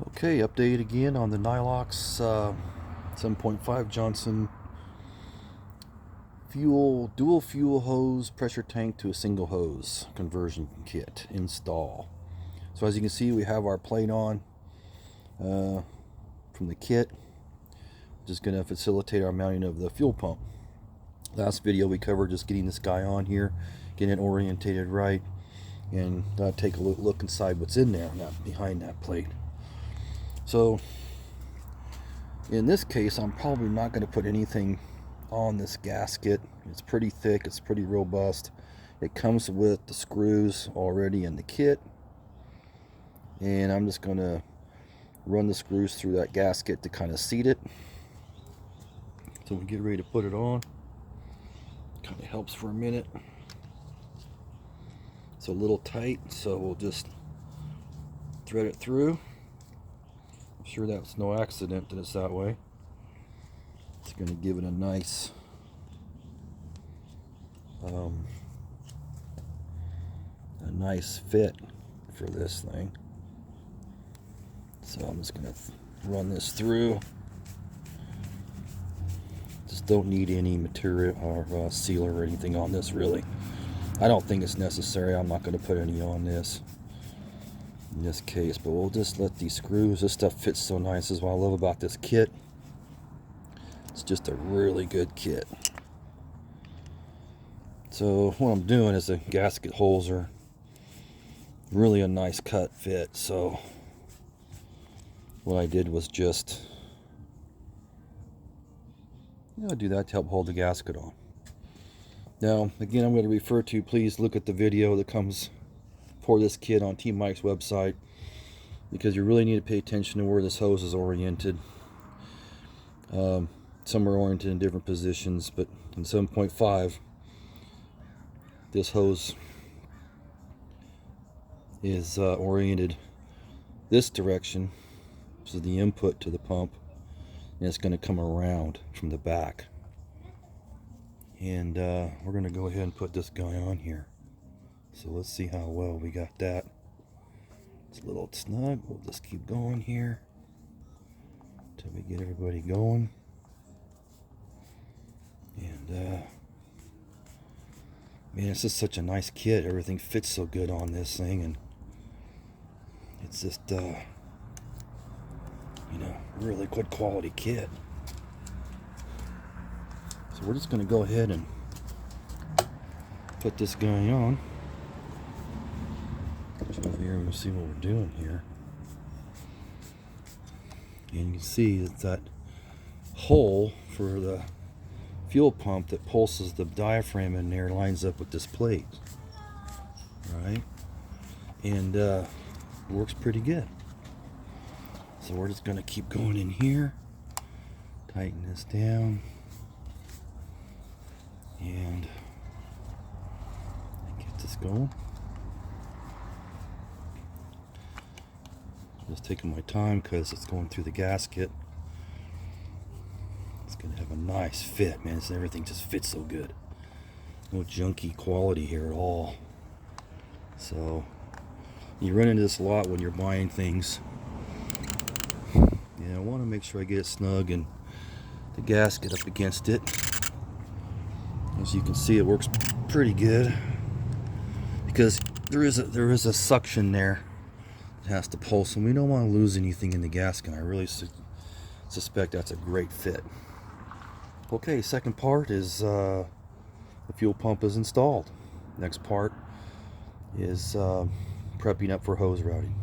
Okay, update again on the Nylox 7.5 Johnson dual fuel hose pressure tank to a single hose conversion kit install. So as you can see, we have our plate on from the kit, which is going to facilitate our mounting of the fuel pump. Last video we covered just getting this guy on here, getting it orientated right, and take a look inside what's in there, not behind that plate. So in this case, I'm probably not going to put anything on this gasket. It's pretty thick, it's pretty robust. It comes with the screws already in the kit, and I'm just going to run the screws through that gasket to kind of seat it. So we get ready to put it on. Kind of helps for a minute. It's a little tight, so we'll just thread it through. I'm sure that's no accident that it's that way. It's going to give it a nice fit for this thing. So I'm just going to run this through. Just don't need any material or sealer or anything on this, really. I don't think it's necessary. I'm not going to put any on this in this case, but we'll just let these screws. This stuff fits so nice. This is what I love about this kit. It's just a really good kit. So what I'm doing is the gasket holes are really a nice cut fit. So what I did was just do that to help hold the gasket on. Now again, I'm going to refer to, please look at the video that comes for this kit on Team Mike's website, because you really need to pay attention to where this hose is oriented. Some are oriented in different positions, but in 7.5 this hose is oriented this direction. This is the input to the pump, and it's going to come around from the back. And we're going to go ahead and put this guy on here. So let's see how well we got that. It's a little snug. We'll just keep going here until we get everybody going. And man, it's just such a nice kit. Everything fits so good on this thing, and it's just really good quality kit. So we're just going to go ahead and put this guy on. Over here and we'll see what we're doing here. And you can see that hole for the fuel pump that pulses the diaphragm in there lines up with this plate, right? And works pretty good. So we're just going to keep going in here, tighten this down, and get this going. Just taking my time because it's going through the gasket. It's going to have a nice fit, man. Everything just fits so good. No junky quality here at all. So you run into this a lot when you're buying things. Yeah, I want to make sure I get it snug and the gasket up against it. As you can see, it works pretty good because there is a suction there. It has to pulse, and we don't want to lose anything in the gasket. I really suspect that's a great fit. Okay, second part is the fuel pump is installed. Next part is prepping up for hose routing.